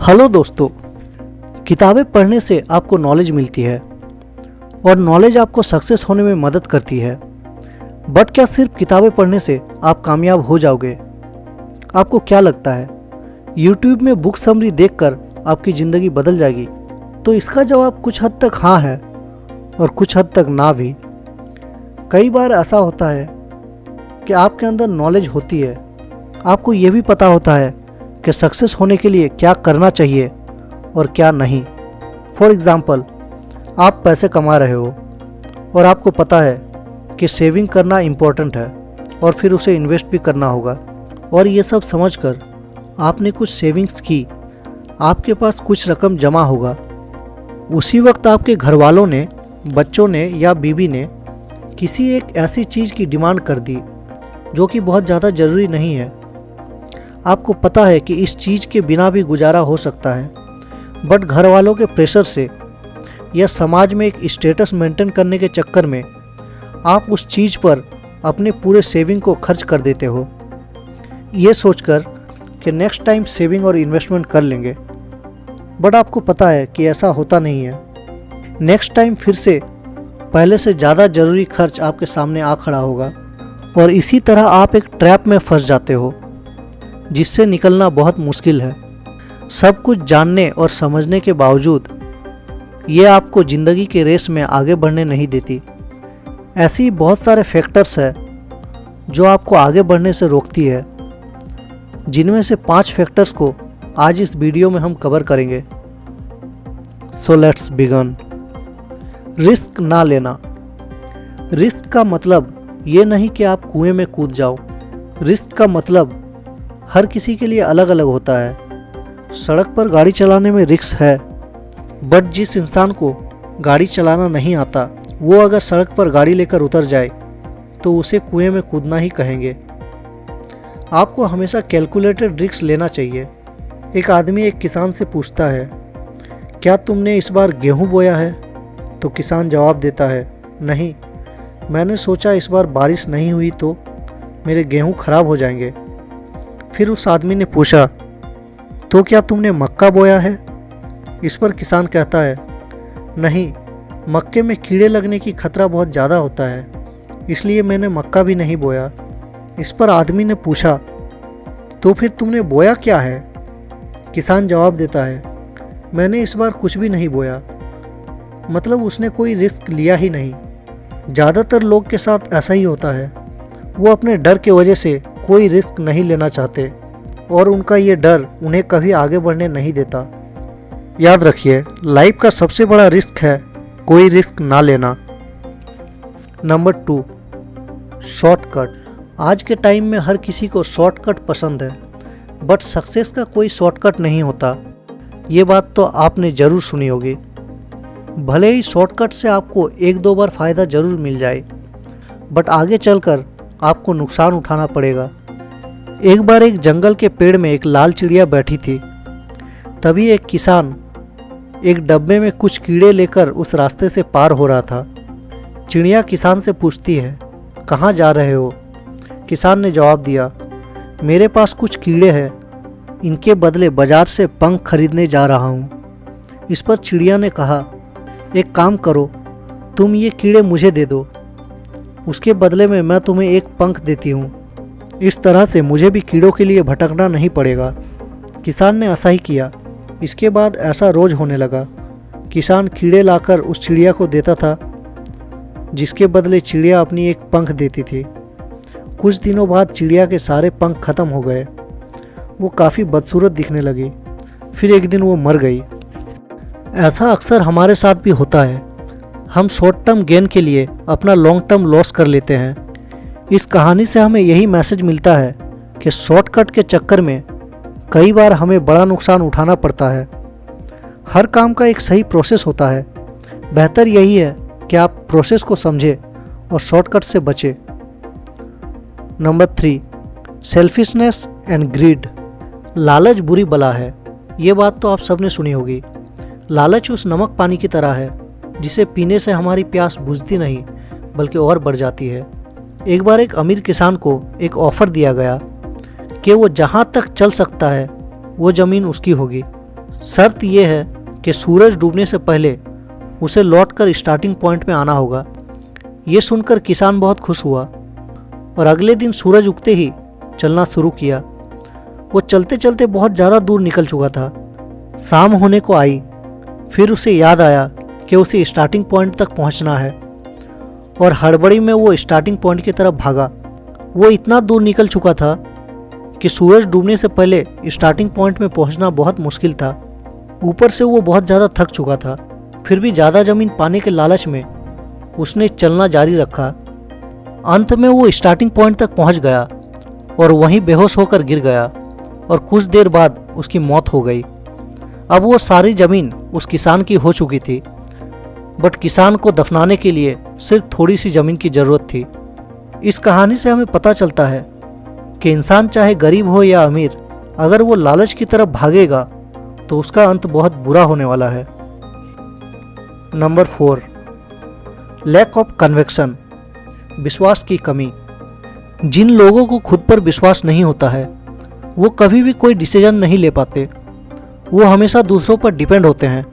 Hello दोस्तों, किताबें पढ़ने से आपको नॉलेज मिलती है और नॉलेज आपको सक्सेस होने में मदद करती है। बट क्या सिर्फ किताबें पढ़ने से आप कामयाब हो जाओगे? आपको क्या लगता है यूट्यूब में बुक समरी देखकर आपकी ज़िंदगी बदल जाएगी? तो इसका जवाब कुछ हद तक हाँ है और कुछ हद तक ना भी। कई बार ऐसा होता है कि आपके अंदर नॉलेज होती है, आपको ये भी पता होता है कि सक्सेस होने के लिए क्या करना चाहिए और क्या नहीं। फॉर एग्ज़ाम्पल, आप पैसे कमा रहे हो और आपको पता है कि सेविंग करना इम्पोर्टेंट है और फिर उसे इन्वेस्ट भी करना होगा, और ये सब समझकर आपने कुछ सेविंग्स की, आपके पास कुछ रकम जमा होगा। उसी वक्त आपके घर वालों ने, बच्चों ने या बीवी ने किसी एक ऐसी चीज़ की डिमांड कर दी जो कि बहुत ज़्यादा ज़रूरी नहीं है। आपको पता है कि इस चीज़ के बिना भी गुजारा हो सकता है, बट घर वालों के प्रेशर से या समाज में एक स्टेटस मेंटेन करने के चक्कर में आप उस चीज़ पर अपने पूरे सेविंग को खर्च कर देते हो, ये सोचकर कि नेक्स्ट टाइम सेविंग और इन्वेस्टमेंट कर लेंगे। बट आपको पता है कि ऐसा होता नहीं है। नेक्स्ट टाइम फिर से पहले से ज़्यादा ज़रूरी खर्च आपके सामने आ खड़ा होगा और इसी तरह आप एक ट्रैप में फंस जाते हो जिससे निकलना बहुत मुश्किल है। सब कुछ जानने और समझने के बावजूद ये आपको ज़िंदगी के रेस में आगे बढ़ने नहीं देती। ऐसी बहुत सारे फैक्टर्स हैं जो आपको आगे बढ़ने से रोकती है, जिनमें से 5 फैक्टर्स को आज इस वीडियो में हम कवर करेंगे। So let's begin. रिस्क ना लेना। रिस्क का मतलब ये नहीं कि आप कुएं में कूद जाओ। रिस्क का मतलब हर किसी के लिए अलग अलग होता है। सड़क पर गाड़ी चलाने में रिस्क है, बट जिस इंसान को गाड़ी चलाना नहीं आता वो अगर सड़क पर गाड़ी लेकर उतर जाए तो उसे कुएं में कूदना ही कहेंगे। आपको हमेशा कैलकुलेटेड रिस्क लेना चाहिए। एक आदमी एक किसान से पूछता है, क्या तुमने इस बार गेहूं बोया है? तो किसान जवाब देता है, नहीं, मैंने सोचा इस बार बारिश नहीं हुई तो मेरे गेहूं खराब हो जाएंगे। फिर उस आदमी ने पूछा, तो क्या तुमने मक्का बोया है? इस पर किसान कहता है, नहीं, मक्के में कीड़े लगने की खतरा बहुत ज़्यादा होता है, इसलिए मैंने मक्का भी नहीं बोया। इस पर आदमी ने पूछा, तो फिर तुमने बोया क्या है? किसान जवाब देता है, मैंने इस बार कुछ भी नहीं बोया। मतलब उसने कोई रिस्क लिया ही नहीं। ज़्यादातर लोग के साथ ऐसा ही होता है। वो अपने डर की वजह से कोई रिस्क नहीं लेना चाहते और उनका ये डर उन्हें कभी आगे बढ़ने नहीं देता। याद रखिए, लाइफ का सबसे बड़ा रिस्क है कोई रिस्क ना लेना। Number 2, shortcut. आज के टाइम में हर किसी को शॉर्टकट पसंद है, बट सक्सेस का कोई शॉर्टकट नहीं होता। ये बात तो आपने ज़रूर सुनी होगी। भले ही शॉर्टकट से आपको 1-2 बार फ़ायदा ज़रूर मिल जाए, बट आगे चलकर आपको नुकसान उठाना पड़ेगा। एक बार एक जंगल के पेड़ में एक लाल चिड़िया बैठी थी। तभी एक किसान एक डब्बे में कुछ कीड़े लेकर उस रास्ते से पार हो रहा था। चिड़िया किसान से पूछती है, कहाँ जा रहे हो? किसान ने जवाब दिया, मेरे पास कुछ कीड़े हैं, इनके बदले बाजार से पंख खरीदने जा रहा हूँ। इस पर चिड़िया ने कहा, एक काम करो, तुम ये कीड़े मुझे दे दो, उसके बदले में मैं तुम्हें एक पंख देती हूँ। इस तरह से मुझे भी कीड़ों के लिए भटकना नहीं पड़ेगा। किसान ने ऐसा ही किया। इसके बाद ऐसा रोज़ होने लगा। किसान कीड़े लाकर उस चिड़िया को देता था, जिसके बदले चिड़िया अपनी एक पंख देती थी। कुछ दिनों बाद चिड़िया के सारे पंख खत्म हो गए। वो काफ़ी बदसूरत दिखने लगी। फिर एक दिन वो मर गई। ऐसा अक्सर हमारे साथ भी होता है। हम शॉर्ट टर्म गेन के लिए अपना लॉन्ग टर्म लॉस कर लेते हैं। इस कहानी से हमें यही मैसेज मिलता है कि शॉर्टकट के चक्कर में कई बार हमें बड़ा नुकसान उठाना पड़ता है। हर काम का एक सही प्रोसेस होता है। बेहतर यही है कि आप प्रोसेस को समझें और शॉर्टकट से बचें। Number 3, selfishness and greed. लालच बुरी बला है। ये बात तो आप सबने सुनी होगी। लालच उस नमक पानी की तरह है जिसे पीने से हमारी प्यास बुझती नहीं बल्कि और बढ़ जाती है। एक बार एक अमीर किसान को एक ऑफ़र दिया गया कि वो जहाँ तक चल सकता है वो ज़मीन उसकी होगी, शर्त यह है कि सूरज डूबने से पहले उसे लौटकर स्टार्टिंग पॉइंट में आना होगा। ये सुनकर किसान बहुत खुश हुआ और अगले दिन सूरज उगते ही चलना शुरू किया। वो चलते चलते बहुत ज़्यादा दूर निकल चुका था। शाम होने को आई, फिर उसे याद आया कि उसे स्टार्टिंग पॉइंट तक पहुंचना है और हड़बड़ी में वो स्टार्टिंग पॉइंट की तरफ भागा। वो इतना दूर निकल चुका था कि सूरज डूबने से पहले स्टार्टिंग पॉइंट में पहुंचना बहुत मुश्किल था। ऊपर से वो बहुत ज़्यादा थक चुका था। फिर भी ज़्यादा ज़मीन पाने के लालच में उसने चलना जारी रखा। अंत में वो स्टार्टिंग पॉइंट तक पहुंच गया और वहीं बेहोश होकर गिर गया और कुछ देर बाद उसकी मौत हो गई। अब वो सारी ज़मीन उस किसान की हो चुकी थी, बट किसान को दफनाने के लिए सिर्फ थोड़ी सी ज़मीन की ज़रूरत थी। इस कहानी से हमें पता चलता है कि इंसान चाहे गरीब हो या अमीर, अगर वो लालच की तरफ भागेगा तो उसका अंत बहुत बुरा होने वाला है। नंबर 4, लैक ऑफ कन्विक्शन, विश्वास की कमी। जिन लोगों को खुद पर विश्वास नहीं होता है वो कभी भी कोई डिसीजन नहीं ले पाते। वो हमेशा दूसरों पर डिपेंड होते हैं।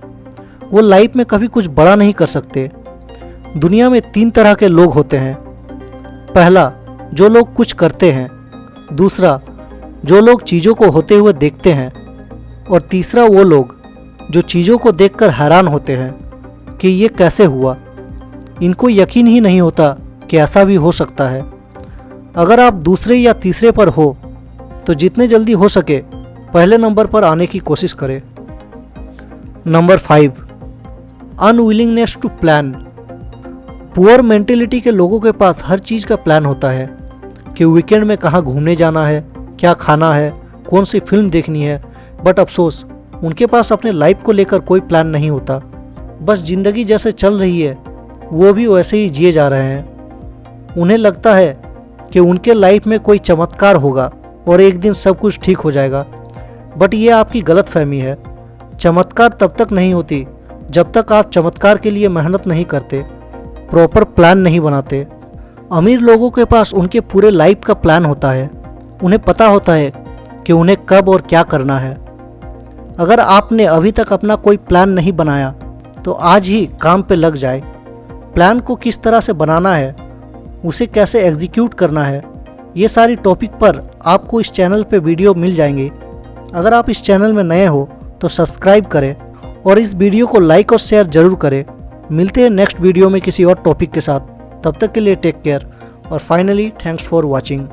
वो लाइफ में कभी कुछ बड़ा नहीं कर सकते। दुनिया में 3 तरह के लोग होते हैं। पहला, जो लोग कुछ करते हैं। दूसरा, जो लोग चीज़ों को होते हुए देखते हैं। और तीसरा, वो लोग जो चीज़ों को देखकर हैरान होते हैं कि ये कैसे हुआ। इनको यकीन ही नहीं होता कि ऐसा भी हो सकता है। अगर आप दूसरे या तीसरे पर हो तो जितने जल्दी हो सके पहले नंबर पर आने की कोशिश करें। Number 5, unwillingness to plan. Poor mentality के लोगों के पास हर चीज़ का प्लान होता है कि वीकेंड में कहाँ घूमने जाना है, क्या खाना है, कौन सी फिल्म देखनी है। बट अफसोस, उनके पास अपने लाइफ को लेकर कोई प्लान नहीं होता। बस ज़िंदगी जैसे चल रही है वो भी वैसे ही जिए जा रहे हैं। उन्हें लगता है कि उनके लाइफ में कोई चमत्कार होगा और एक दिन सब कुछ ठीक हो जाएगा। बट ये आपकी गलतफहमी है। चमत्कार तब तक नहीं होती जब तक आप चमत्कार के लिए मेहनत नहीं करते, प्रॉपर प्लान नहीं बनाते। अमीर लोगों के पास उनके पूरे लाइफ का प्लान होता है। उन्हें पता होता है कि उन्हें कब और क्या करना है। अगर आपने अभी तक अपना कोई प्लान नहीं बनाया तो आज ही काम पे लग जाए। प्लान को किस तरह से बनाना है, उसे कैसे एग्जीक्यूट करना है, ये सारी टॉपिक पर आपको इस चैनल पे वीडियो मिल जाएंगे। अगर आप इस चैनल में नए हो तो सब्सक्राइब करें और इस वीडियो को लाइक और शेयर ज़रूर करें। मिलते हैं नेक्स्ट वीडियो में किसी और टॉपिक के साथ। तब तक के लिए टेक केयर और फाइनली थैंक्स फॉर वॉचिंग।